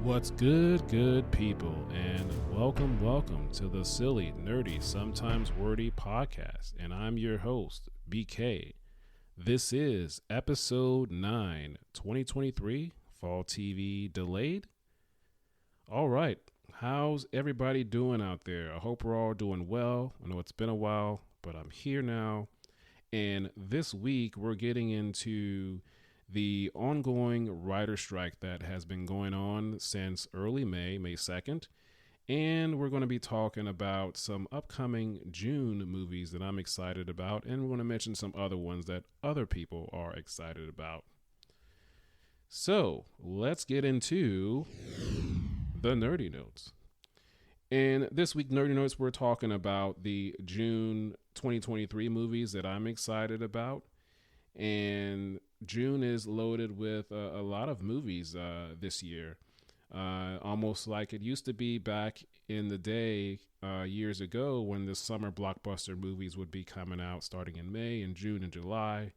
What's good people, and welcome to the Silly, Nerdy, Sometimes Wordy podcast. And I'm your host, BK. This is episode 9, 2023, Fall TV Delayed. All right, how's everybody doing out there? I hope we're all doing well. I know it's been a while, but I'm here now. And this week, we're getting into the ongoing writer strike that has been going on since early May 2nd. And we're going to be talking about some upcoming June movies that I'm excited about. And we're going to mention some other ones that other people are excited about. So let's get into the Nerdy Notes. And this week, Nerdy Notes, we're talking about the June 2023 movies that I'm excited about. And June is loaded with a lot of movies this year, almost like it used to be back in the day years ago when the summer blockbuster movies would be coming out starting in May and June and July.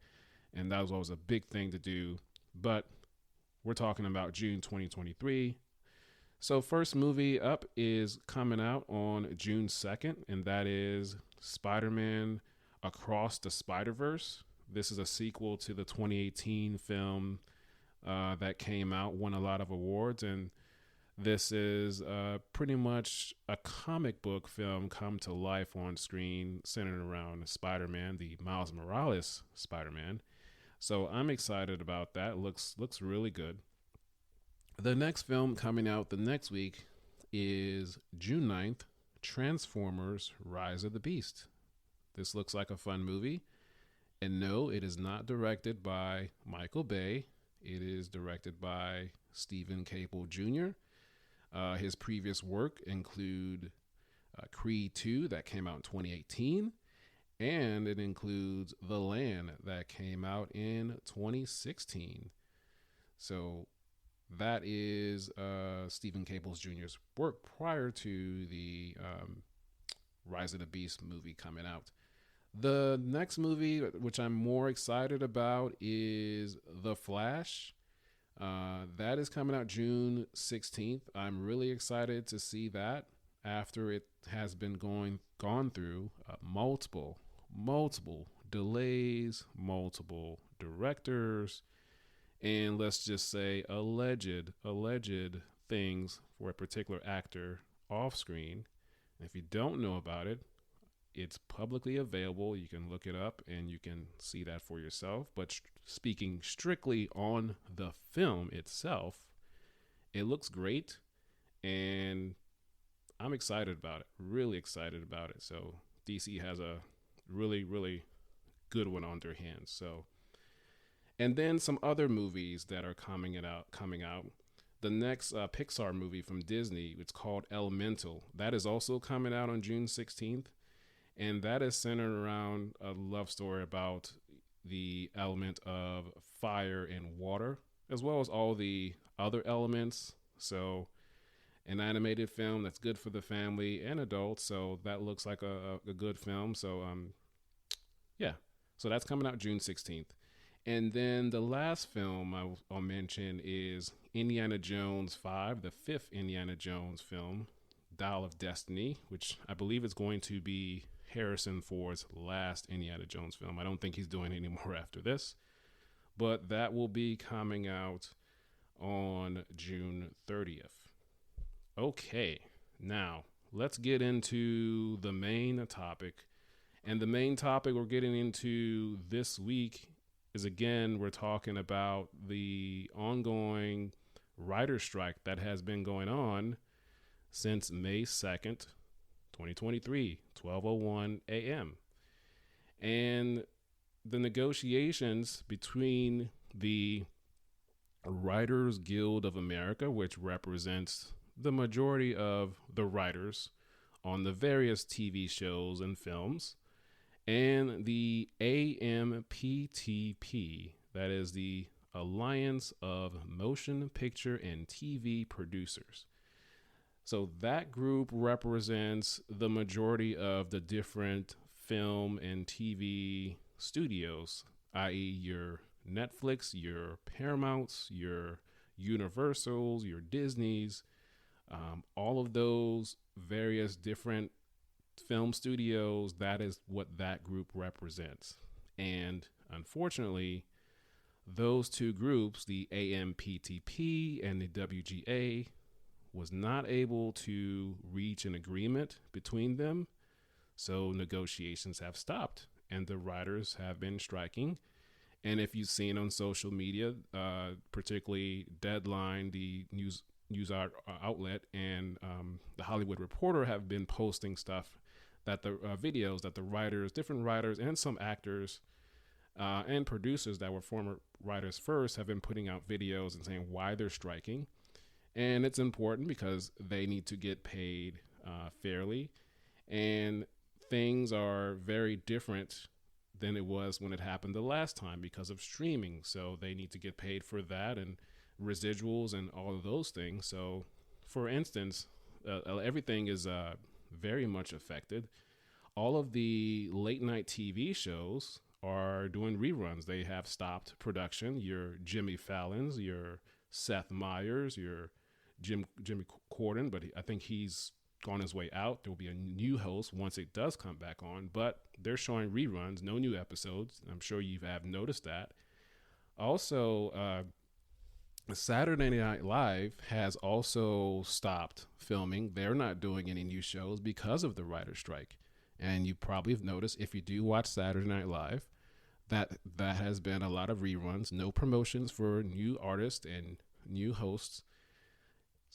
And that was always a big thing to do. But we're talking about June 2023. So first movie up is coming out on June 2nd, and that is Spider-Man Across the Spider-Verse. This is a sequel to the 2018 film that came out, won a lot of awards, and this is pretty much a comic book film come to life on screen, centered around Spider-Man, the Miles Morales Spider-Man. So I'm excited about that. Looks really good. The next film coming out the next week is June 9th, Transformers: Rise of the Beast. This looks like a fun movie. And no, it is not directed by Michael Bay. It is directed by Stephen Caple Jr. His previous work include Creed 2 that came out in 2018. And it includes The Land that came out in 2016. So that is Stephen Caple Jr.'s work prior to the Rise of the Beast movie coming out. The next movie, which I'm more excited about, is The Flash. That is coming out June 16th. I'm really excited to see that after it has been gone through multiple delays, multiple directors, and let's just say alleged things for a particular actor off screen. And if you don't know about it, it's publicly available. You can look it up and you can see that for yourself. But speaking strictly on the film itself, it looks great. And I'm excited about it. Really excited about it. So DC has a really good one on their hands. So, and then some other movies that are coming out. The next Pixar movie from Disney, it's called Elemental. That is also coming out on June 16th. And that is centered around a love story about the element of fire and water, as well as all the other elements. So an animated film that's good for the family and adults. So that looks like a good film. So, yeah. So that's coming out June 16th. And then the last film I'll mention is Indiana Jones 5, the fifth Indiana Jones film, Dial of Destiny, which I believe is going to be Harrison Ford's last Indiana Jones film. I don't think he's doing any more after this, but that will be coming out on June 30th. Okay, now let's get into the main topic. And the main topic we're getting into this week is, again, we're talking about the ongoing writer strike that has been going on since May 2nd, 2023, 12:01 a.m. And the negotiations between the Writers Guild of America, which represents the majority of the writers on the various TV shows and films, and the AMPTP, that is the Alliance of Motion Picture and TV Producers. So that group represents the majority of the different film and TV studios, i.e. your Netflix, your Paramounts, your Universals, your Disneys, all of those various different film studios. That is what that group represents. And unfortunately, those two groups, the AMPTP and the WGA, was not able to reach an agreement between them. So negotiations have stopped and the writers have been striking. And if you've seen on social media, particularly Deadline, the news outlet, and the Hollywood Reporter have been posting stuff that the videos that the writers, different writers, and some actors and producers that were former writers first have been putting out videos and saying why they're striking. And it's important because they need to get paid fairly. And things are very different than it was when it happened the last time because of streaming. So they need to get paid for that and residuals and all of those things. So, for instance, everything is very much affected. All of the late night TV shows are doing reruns. They have stopped production. Your Jimmy Fallon's, your Seth Meyers, your Jimmy Corden, but I think he's gone his way out. There will be a new host once it does come back on, but they're showing reruns, no new episodes. I'm sure you have noticed that. Also, Saturday Night Live has also stopped filming. They're not doing any new shows because of the writer's strike. And you probably have noticed, if you do watch Saturday Night Live, that has been a lot of reruns, no promotions for new artists and new hosts.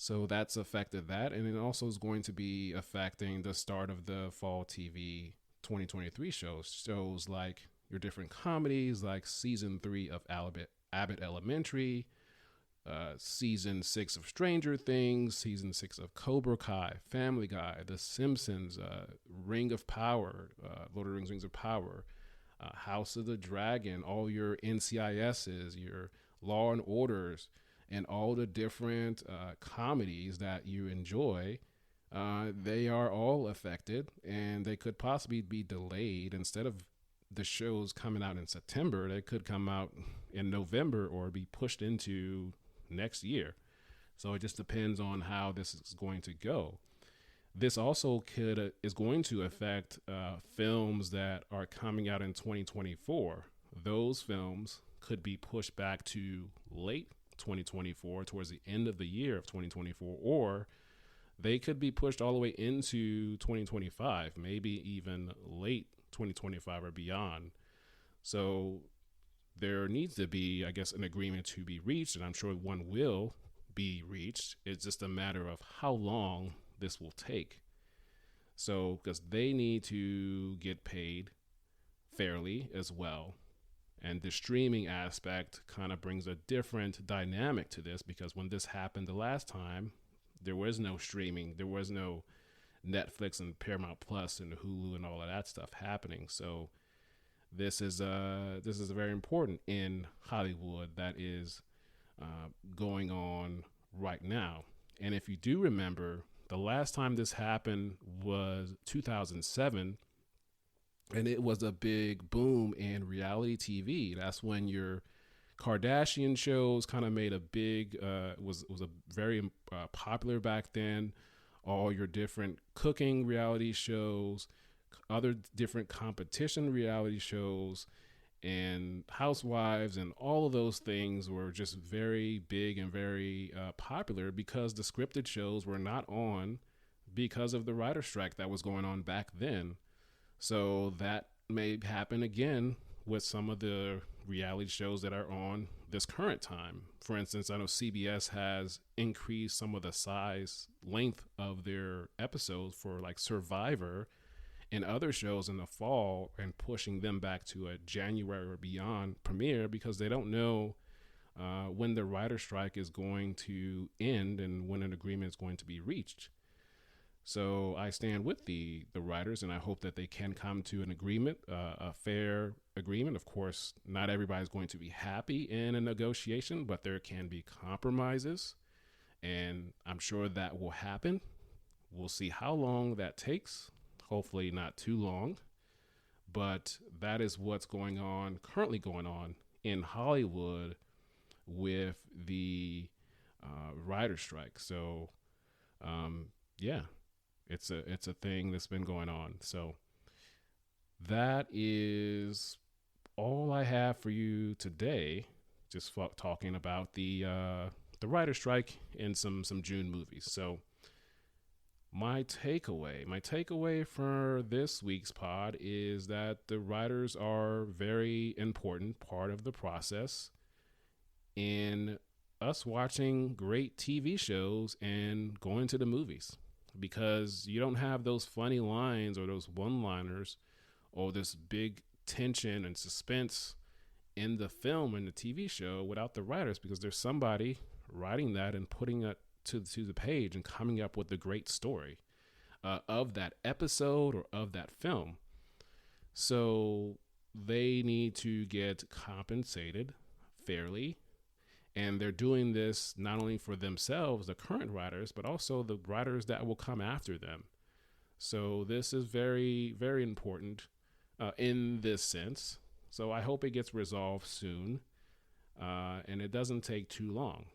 So that's affected that. And it also is going to be affecting the start of the fall TV 2023 shows. Shows like your different comedies, like season 3 of Abbott Elementary, season 6 of Stranger Things, season 6 of Cobra Kai, Family Guy, The Simpsons, Ring of Power, Lord of the Rings, Rings of Power, House of the Dragon, all your NCISs, your Law and Orders, and all the different comedies that you enjoy, they are all affected, and they could possibly be delayed. Instead of the shows coming out in September, they could come out in November or be pushed into next year. So it just depends on how this is going to go. This also is going to affect films that are coming out in 2024. Those films could be pushed back to late 2024, towards the end of the year of 2024, or they could be pushed all the way into 2025, maybe even late 2025 or beyond. So there needs to be, I guess, an agreement to be reached, and I'm sure one will be reached. It's just a matter of how long this will take. So, because they need to get paid fairly as well. And the streaming aspect kind of brings a different dynamic to this, because when this happened the last time, there was no streaming. There was no Netflix and Paramount Plus and Hulu and all of that stuff happening. So this is very important in Hollywood that is going on right now. And if you do remember, the last time this happened was 2007. And it was a big boom in reality TV. That's when your Kardashian shows kind of made a big, was a very popular back then. All your different cooking reality shows, other different competition reality shows, and Housewives, and all of those things were just very big and very popular because the scripted shows were not on because of the writer's strike that was going on back then. So that may happen again with some of the reality shows that are on this current time. For instance, I know CBS has increased some of the length of their episodes for like Survivor and other shows in the fall, and pushing them back to a January or beyond premiere because they don't know when the writer's strike is going to end and when an agreement is going to be reached. So I stand with the writers, and I hope that they can come to an agreement, a fair agreement. Of course, not everybody's going to be happy in a negotiation, but there can be compromises, and I'm sure that will happen. We'll see how long that takes. Hopefully not too long, but that is what's currently going on in Hollywood with the writer strike. So yeah, it's a thing that's been going on. So that is all I have for you today. Just talking about the writer strike and some June movies. So my takeaway for this week's pod is that the writers are very important part of the process in us watching great TV shows and going to the movies, because you don't have those funny lines or those one-liners or this big tension and suspense in the film and the TV show without the writers, because there's somebody writing that and putting it to the page and coming up with the great story of that episode or of that film. So they need to get compensated fairly. And they're doing this not only for themselves, the current writers, but also the writers that will come after them. So this is very, very important in this sense. So I hope it gets resolved soon, and it doesn't take too long.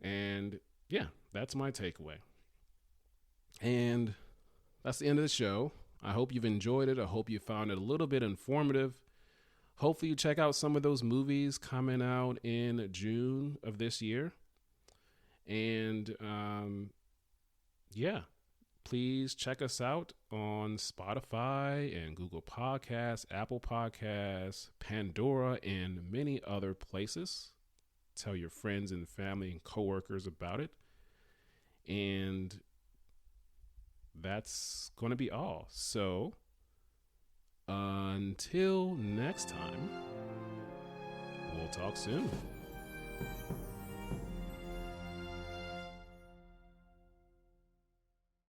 And yeah, that's my takeaway. And that's the end of the show. I hope you've enjoyed it. I hope you found it a little bit informative. Hopefully you check out some of those movies coming out in June of this year. And yeah, please check us out on Spotify and Google Podcasts, Apple Podcasts, Pandora, and many other places. Tell your friends and family and coworkers about it. And that's going to be all. So until next time, we'll talk soon.